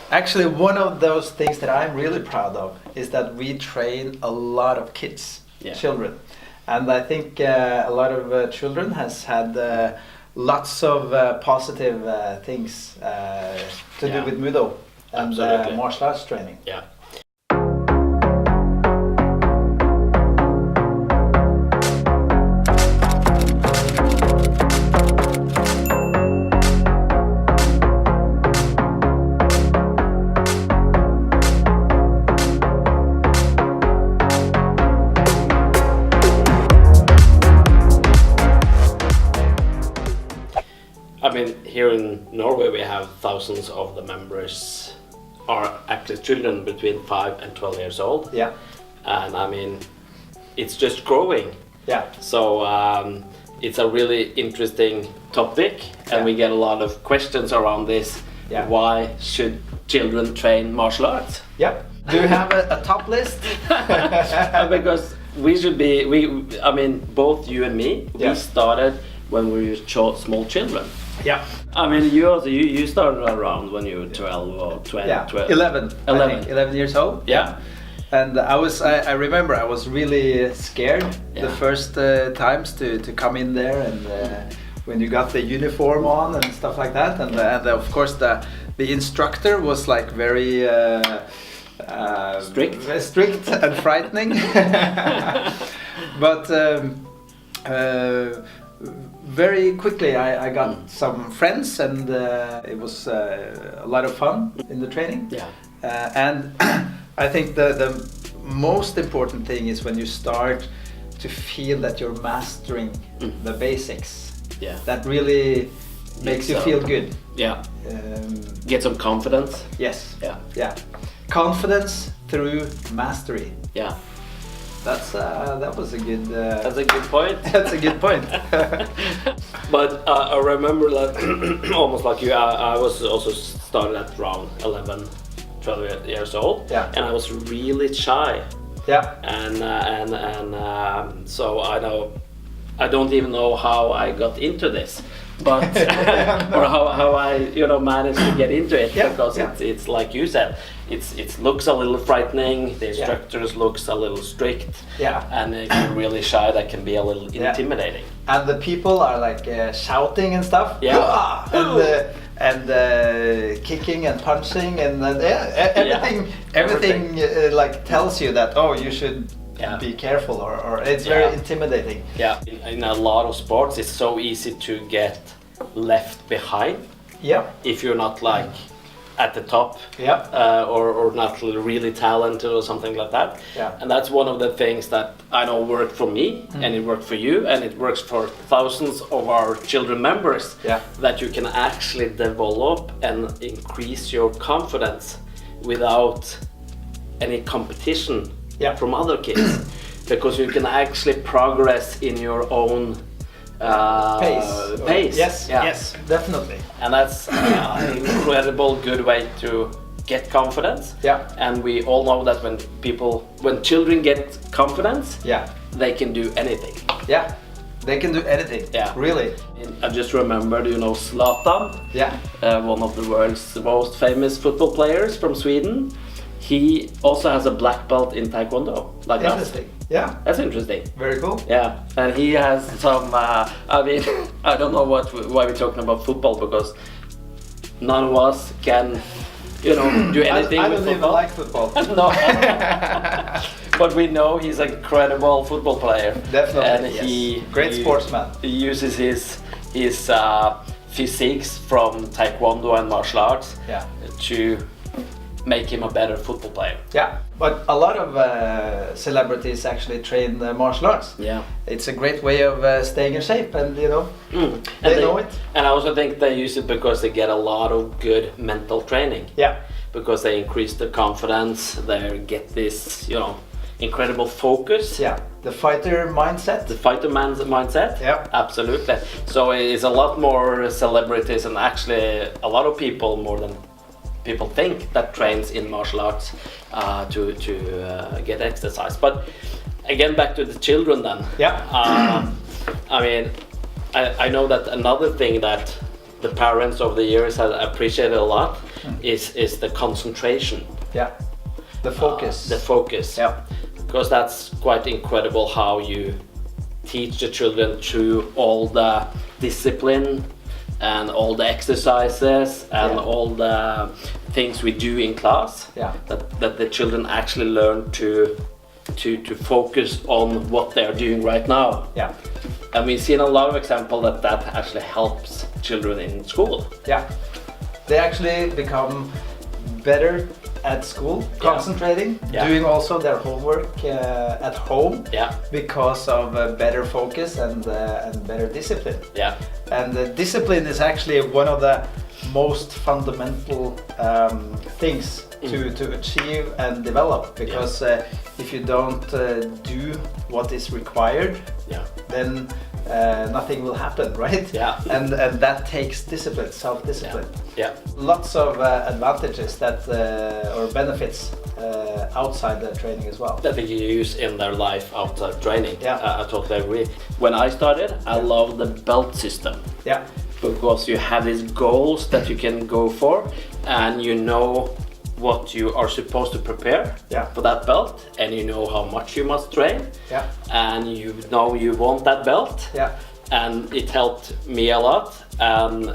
Actually, one of those things that I'm really proud of is that we train a lot of kids, children. And I think a lot of children has had lots of positive things to do with Mudo and martial arts training. Yeah. I mean, here in Norway we have thousands of the members are actually children between 5 and 12 years old. Yeah. And I mean, it's just growing. Yeah. So it's a really interesting topic, and we get a lot of questions around this. Yeah. Why should children train martial arts? Yep. Do you have a top list? Because we should be, I mean, both you and me, we started when we were small children. Yeah. I mean, you started around when you were 12 or 12. Yeah. 12. 11. 11. I think 11 years old. Yeah. And I remember I was really scared the first times to come in there, and when you got the uniform on and stuff like that, and of course the instructor was like very strict and frightening. But very quickly I got some friends, and it was a lot of fun in the training. Yeah. And I think the most important thing is when you start to feel that you're mastering the basics. Yeah. That really makes you feel good. Yeah. Get some confidence. Yes. Yeah. Yeah. Confidence through mastery. Yeah. That was a good. That's a good point. That's a good point. But I remember that almost like you. I was also started at around 11, 12 years old. Yeah. And I was really shy. Yeah. And so I don't even know how I got into this, but or how I managed to get into it, because it's like you said, it looks a little frightening. The instructors looks a little strict. Yeah. And if you're really shy, that can be a little intimidating. And the people are like shouting and stuff. Yeah. And kicking and punching and everything like tells you that you should be careful, or it's very intimidating. Yeah. In a lot of sports, it's so easy to get left behind. Yeah. If you're not like at the top, or not really talented or something like that. Yeah. And that's one of the things that I know worked for me, and it worked for you, and it works for thousands of our children members. Yeah. That you can actually develop and increase your confidence without any competition from other kids, because you can actually progress in your own pace. Yes, yes, definitely. And that's an incredible good way to get confidence. Yeah. And we all know that when children get confidence, they can do anything. Yeah, they can do anything. Yeah, really. I just remembered, Zlatan. Yeah. One of the world's most famous football players from Sweden. He also has a black belt in Taekwondo, like us. Interesting. Yeah. That's interesting. Very cool. Yeah, and he has some. I mean, I don't know why we're talking about football, because none of us can, do anything I with don't even football. like football. No. But we know he's an incredible football player. Definitely. And he great sportsman. He uses his physiques from Taekwondo and martial arts to make him a better football player. Yeah, but a lot of celebrities actually train martial arts. Yeah. It's a great way of staying in shape, and they know it. And I also think they use it because they get a lot of good mental training. Yeah. Because they increase their confidence, they get this, incredible focus. Yeah, the fighter mindset. The fighter man's mindset. Yeah. Absolutely. So it's a lot more celebrities, and actually a lot of people, more than people think, that trains in martial arts to get exercise. But again, back to the children then. Yeah. I mean, I know that another thing that the parents over the years have appreciated a lot is the concentration. Yeah, the focus. The focus. Yeah, because that's quite incredible how you teach the children through all the discipline and all the exercises and all the things we do in class. Yeah. That the children actually learn to focus on what they're doing right now. Yeah. And we've seen a lot of examples that actually helps children in school. Yeah. They actually become better at school, concentrating, doing also their homework at home, because of better focus and better discipline. Yeah. And discipline is actually one of the most fundamental things to achieve and develop, because if you don't do what is required, then nothing will happen, right? Yeah. And that takes discipline, self-discipline. Yeah. Lots of advantages that or benefits outside the training as well. That they use in their life outside training. Yeah. I totally agree. When I started, I loved the belt system. Yeah. Because you have these goals that you can go for, and you know what you are supposed to prepare for that belt, and you know how much you must train, and you know you want that belt, and it helped me a lot, and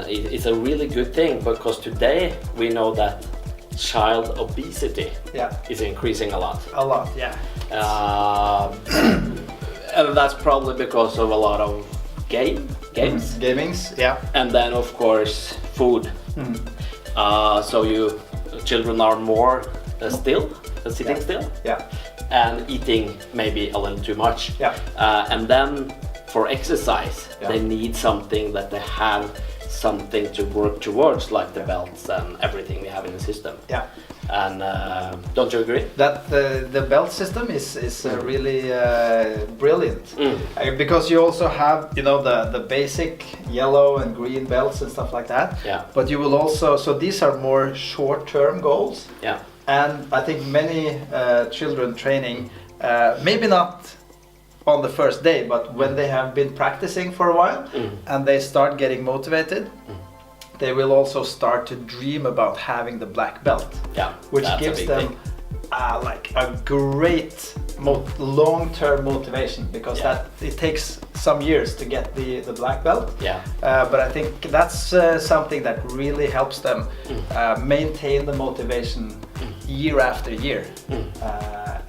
it's a really good thing, because today we know that child obesity is increasing a lot. A lot, yeah. And that's probably because of a lot of games. Gamings, yeah. And then of course food. So children are more sitting still, and eating maybe a little too much. And then for exercise, they need something that they have something to work towards, like the belts and everything we have in the system. Yeah. And don't you agree? That the belt system is really brilliant, because you also have, you know, the basic yellow and green belts and stuff like that. Yeah. But you will also, so these are more short-term goals. Yeah. And I think many children training, maybe not on the first day, but when they have been practicing for a while and they start getting motivated, they will also start to dream about having the black belt, which gives them like a great long-term motivation, because that it takes some years to get the black belt. But I think that's something that really helps them maintain the motivation year after year,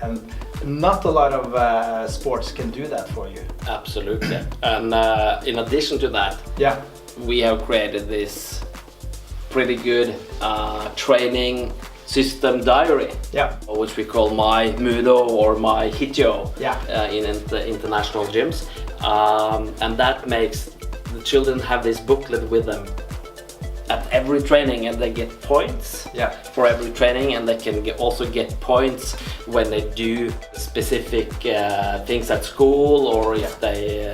and not a lot of sports can do that for you. Absolutely. And in addition to that, we have created this pretty good training system diary, which we call my Mudo or my HITIO in the international gyms, and that makes the children have this booklet with them at every training, and they get points for every training, and they can also get points when they do specific things at school, or if they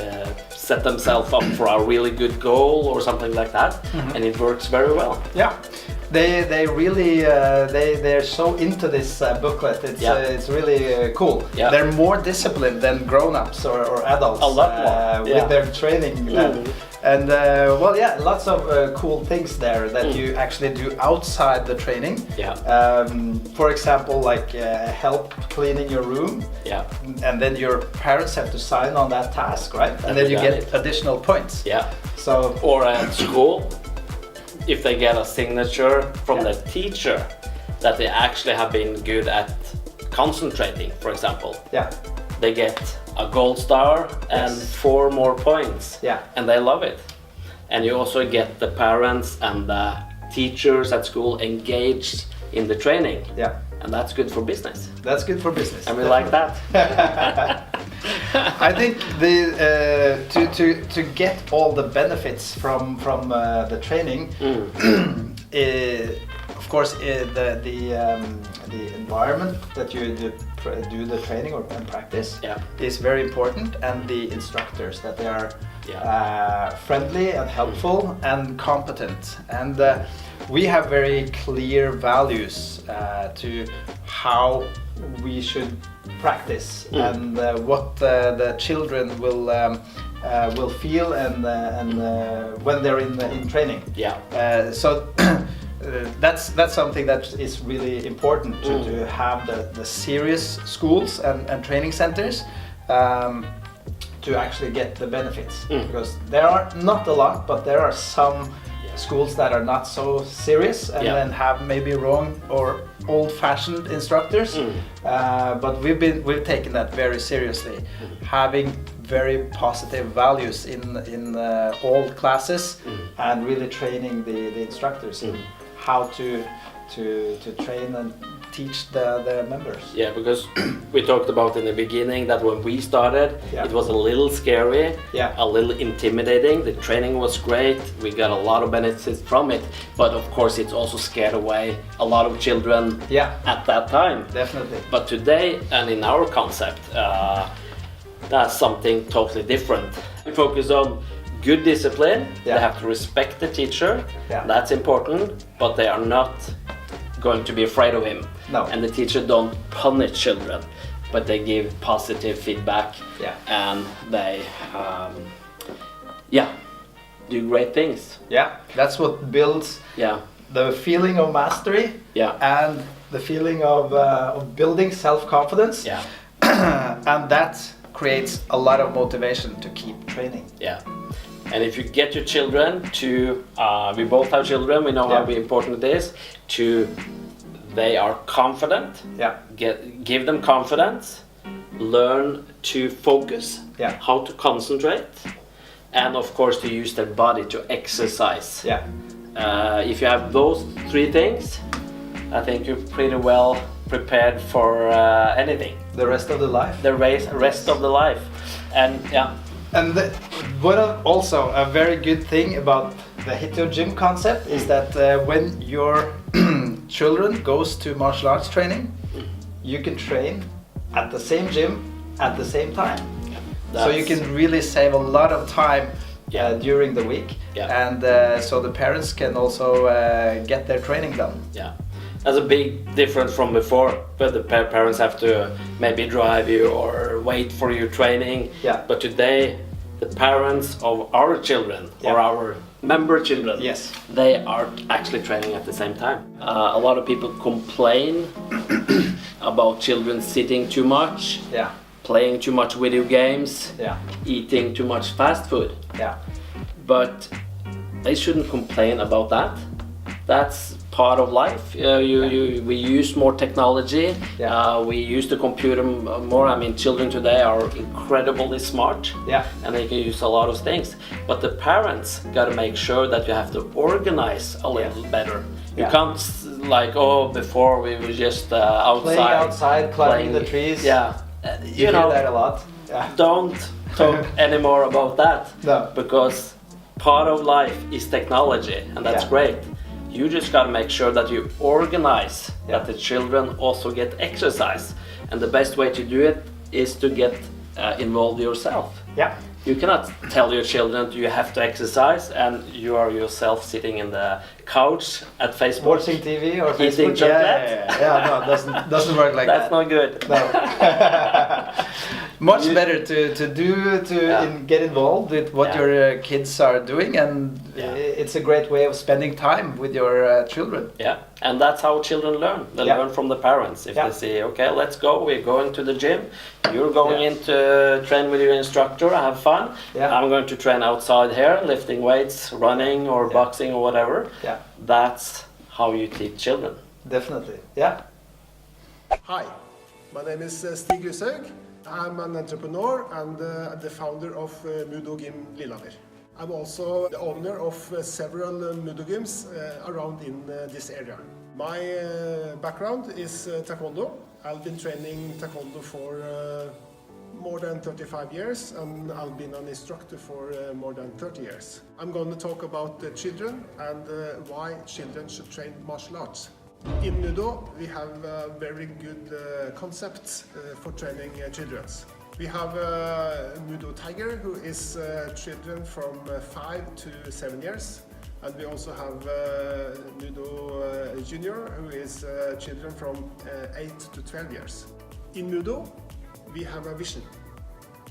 set themselves up for a really good goal or something like that, and it works very well. Yeah. They really they're so into this booklet. It's really cool. Yeah. They're more disciplined than grown-ups or adults, a lot more with their training. And well, lots of cool things there that you actually do outside the training. For example, like help cleaning your room. And then your parents have to sign on that task, right? And then you get additional points. So, or at school, if they get a signature from the teacher that they actually have been good at concentrating, for example, they get a gold star and 4 more points, and they love it. And you also get the parents and the teachers at school engaged in the training, and that's good for business. That's good for business. And we like that. I think to get all the benefits from the training, of course, the environment that you do the training and practice is very important, and the instructors, that they are friendly and helpful and competent, and we have very clear values to how we should practice, and what the children will will feel and when they're in training. So that's something that is really important to have the serious schools and training centers to actually get the benefits, because there are not a lot, but there are some schools that are not so serious and then have maybe wrong or old-fashioned instructors, but we've taken that very seriously, having very positive values in all classes and really training the instructors in how to train and teach the members. Yeah, because we talked about in the beginning that when we started, it was a little scary, a little intimidating. The training was great, we got a lot of benefits from it, but of course it also scared away a lot of children at that time. Definitely. But today, and in our concept, that's something totally different. We focus on good discipline, they have to respect the teacher, that's important, but they are not going to be afraid of him. No. And the teacher don't punish children, but they give positive feedback and they do great things. Yeah, that's what builds the feeling of mastery and the feeling of building self-confidence. And that creates a lot of motivation to keep training. And if you get your children to, we both have children, we know how important it is, they are confident, give them confidence, learn to focus, how to concentrate, and of course to use their body to exercise. If you have those three things, I think you're pretty well prepared for anything. The rest of the life? The rest of the life. And And also a very good thing about the HITIO Gym concept is that when your children goes to martial arts training, you can train at the same gym at the same time. So you can really save a lot of time during the week, and so the parents can also get their training done. That's a big difference from before, but the parents have to maybe drive you or wait for your training. But today, the parents of our children or our member children, they are actually training at the same time. A lot of people complain about children sitting too much, playing too much video games, eating too much fast food. But they shouldn't complain about that. That's part of life. We use more technology, we use the computer more. I mean, children today are incredibly smart, and they can use a lot of things. But the parents got to make sure that you have to organize a little better. You can't before we were just outside, climbing the trees. You know that a lot. Don't talk anymore about that, because part of life is technology, and that's great. You just got to make sure that you organize that the children also get exercise, and the best way to do it is to get involved yourself. You cannot tell your children you have to exercise and you are yourself sitting in the couch at Facebook watching TV or eating Facebook. chocolate. No, doesn't work like that. That's not good. No. Much better to get involved with what your kids are doing, and it's a great way of spending time with your children. And that's how children learn. They learn from the parents. If they say, okay, let's go, we're going to the gym, you're going in to train with your instructor, have fun. I'm going to train outside here, lifting weights, running or boxing or whatever. That's how you teach children. Definitely. Hi, my name is Stig Lyshaug. I'm an entrepreneur and the founder of HITIO Gym Lillehammer. I'm also the owner of several Mudo gyms around in this area. My background is Taekwondo. I've been training Taekwondo for more than 35 years, and I've been an instructor for more than 30 years. I'm going to talk about children and why children should train martial arts. In Mudo, we have very good concepts for training children. We have Mudo Tiger, who is children from 5 to 7 years. And we also have Mudo Junior, who is children from 8 to 12 years. In Mudo, we have a vision.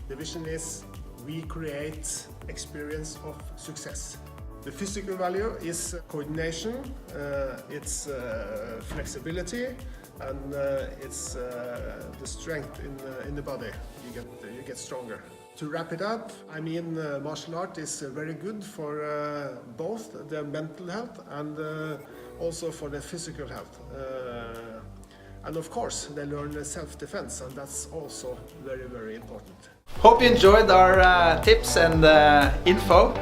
The vision is we create experience of success. The physical value is coordination, it's flexibility, and it's the strength in the body. You get stronger. To wrap it up, I mean, martial art is very good for both the mental health and also for the physical health. And of course, they learn self-defense, and that's also very, very important. Hope you enjoyed our tips and info.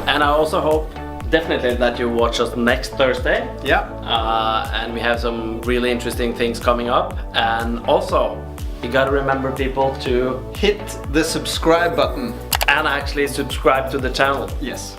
And I also hope definitely that you watch us next Thursday. Yeah. And we have some really interesting things coming up. And also, you gotta remember, people, to hit the subscribe button. and actually subscribe to the channel. Yes.